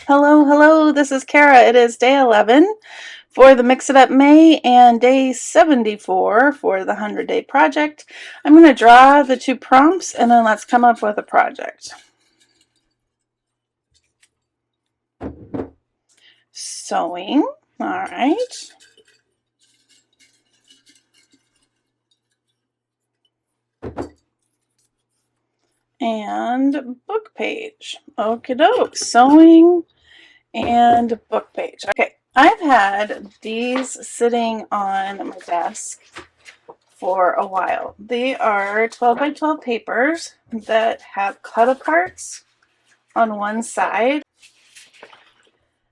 Hello, hello, this is Cara. It is day 11 for the Mix It Up May and day 74 for the 100-day project. I'm going to draw the two prompts and then let's come up with a project. Sewing, all right. And book page. Okie doke, sewing and book page. Okay, I've had these sitting on my desk for a while. They are 12 by 12 papers that have cut aparts on one side,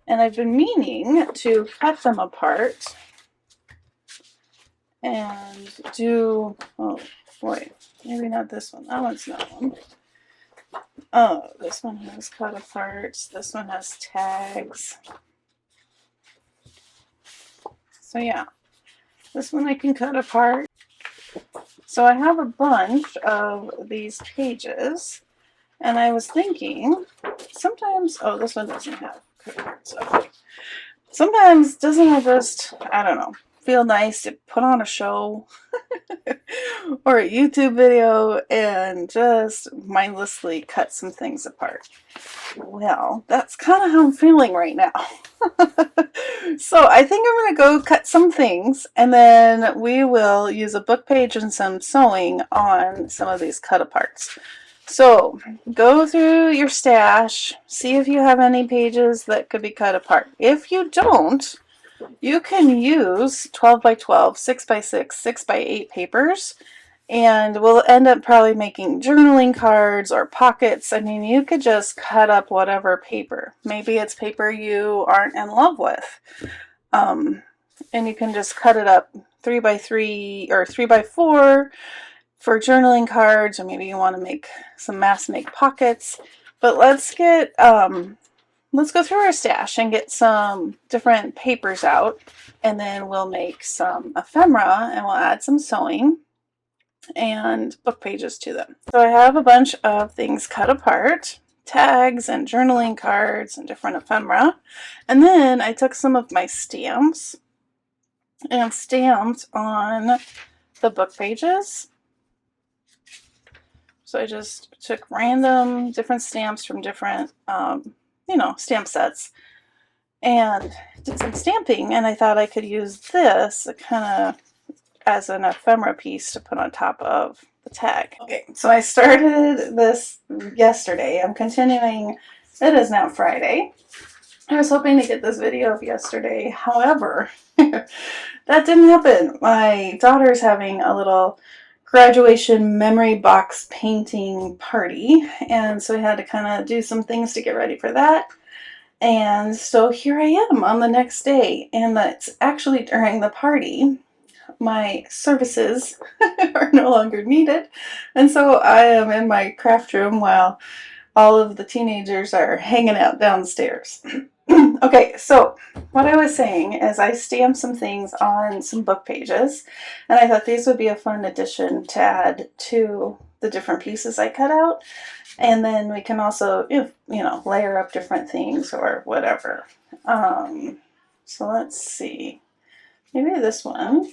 and I've been meaning to cut them apart and do, oh boy, maybe not this one. That one's not one. Oh, this one has cut aparts. This one has tags. So yeah, this one I can cut apart. So I have a bunch of these pages, and I was thinking sometimes, oh, this one doesn't have cut aparts. Okay. Sometimes doesn't it just, I don't know, feel nice to put on a show or a YouTube video and just mindlessly cut some things apart? Well, that's kind of how I'm feeling right now. So I think I'm going to go cut some things, and then we will use a book page and some sewing on some of these cut aparts. So go through your stash, see if you have any pages that could be cut apart. If you don't, you can use 12 by 12, 6 by 6, 6 by 8 papers, and we'll end up probably making journaling cards or pockets. I mean, you could just cut up whatever paper. Maybe it's paper you aren't in love with. And you can just cut it up 3 by 3 or 3 by 4 for journaling cards, or maybe you want to make some mass make pockets. But let's go through our stash and get some different papers out, and then we'll make some ephemera and we'll add some sewing and book pages to them. So I have a bunch of things cut apart, tags and journaling cards and different ephemera. And then I took some of my stamps and stamped on the book pages. So I just took random different stamps from different, stamp sets and did some stamping, and I thought I could use this kind of as an ephemera piece to put on top of the tag. Okay, so I started this yesterday. I'm continuing. It is now Friday. I was hoping to get this video up yesterday. However, that didn't happen. My daughter's having a little graduation memory box painting party, and so I had to kind of do some things to get ready for that. And so here I am on the next day, and that's actually during the party. My services are no longer needed, and so I am in my craft room while all of the teenagers are hanging out downstairs. Okay, so what I was saying is I stamped some things on some book pages, and I thought these would be a fun addition to add to the different pieces I cut out. And then we can also, layer up different things or whatever. So let's see. Maybe this one.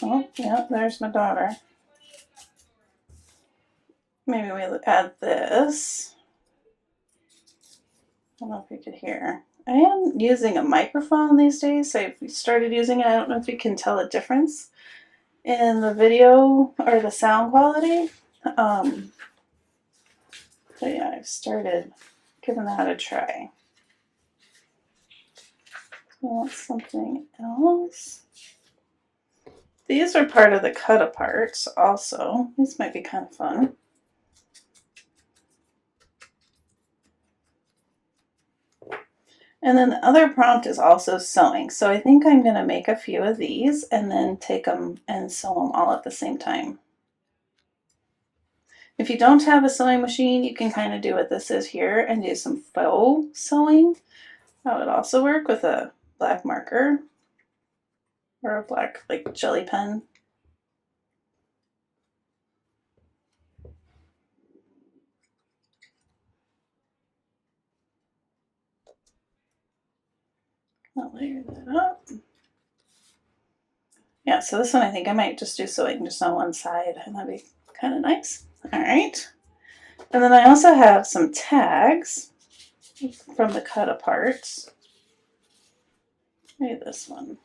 Oh, yeah, there's my daughter. Maybe we add this. I don't know if you could hear. I am using a microphone these days, so if you started using it, I don't know if you can tell a difference in the video or the sound quality. But yeah, I've started giving that a try. I want something else. These are part of the cut aparts also. These might be kind of fun. And then the other prompt is also sewing. So I think I'm going to make a few of these and then take them and sew them all at the same time. If you don't have a sewing machine, you can kind of do what this is here and do some faux sewing. That would also work with a black marker or a black jelly pen. I'll layer that up. Yeah, so this one I think I might just do sewing just on one side, and that'd be kind of nice. All right. And then I also have some tags from the cut aparts. Maybe this one.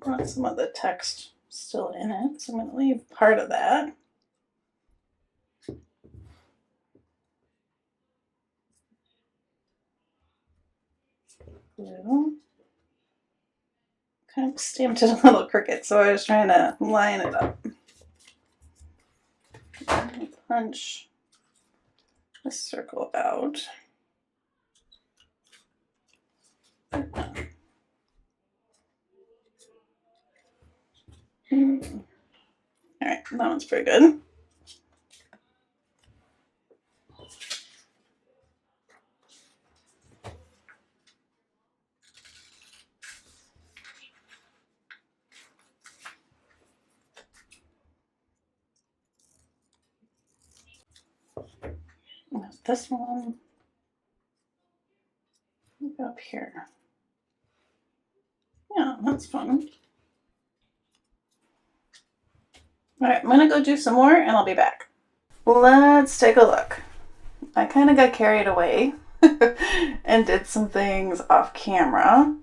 Want some of the text still in it, so I'm going to leave part of that. Glue. Kind of stamped it a little crooked, so I was trying to line it up. Punch a circle out. Alright, that one's pretty good. This one up here. Yeah, that's fun. Alright, I'm gonna go do some more and I'll be back. Let's take a look. I kind of got carried away and did some things off camera.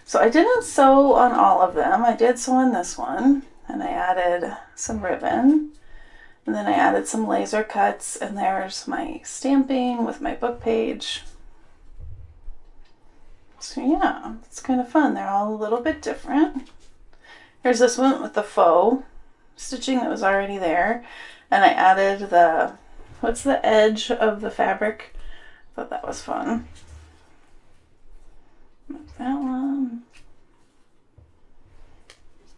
So I didn't sew on all of them. I did sew on this one, and I added some ribbon, and then I added some laser cuts, and there's my stamping with my book page. So yeah, it's kind of fun. They're all a little bit different. Here's this one with the faux stitching that was already there, and I added the, what's the edge of the fabric? I thought that was fun. That one.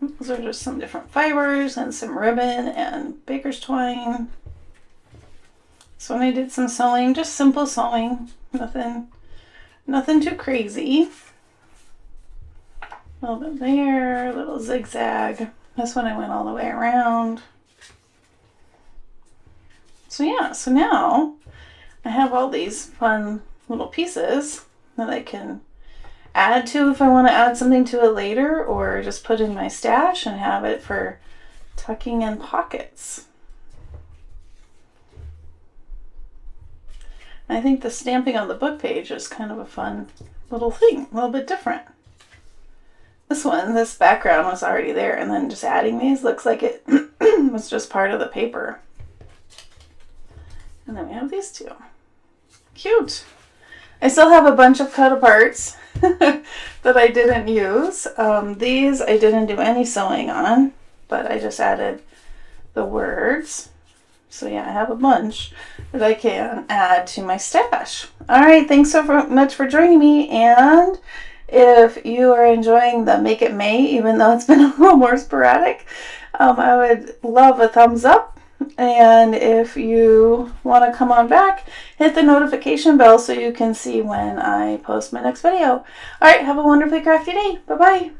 Those are just some different fibers and some ribbon and baker's twine. So when I did some sewing, just simple sewing, nothing too crazy. A little bit there, a little zigzag. This one I went all the way around. So yeah, so now I have all these fun little pieces that I can add to if I want to add something to it later, or just put in my stash and have it for tucking in pockets. I think the stamping on the book page is kind of a fun little thing, a little bit different. This one, this background was already there, and then just adding these looks like it was just part of the paper. And then we have these two. Cute. I still have a bunch of cut aparts that I didn't use. These I didn't do any sewing on, but I just added the words. So yeah, I have a bunch that I can add to my stash. All right, thanks so much for joining me. And if you are enjoying the Make It May, even though it's been a little more sporadic, I would love a thumbs up. And if you want to come on back, hit the notification bell so you can see when I post my next video. All right, have a wonderfully crafty day. Bye-bye.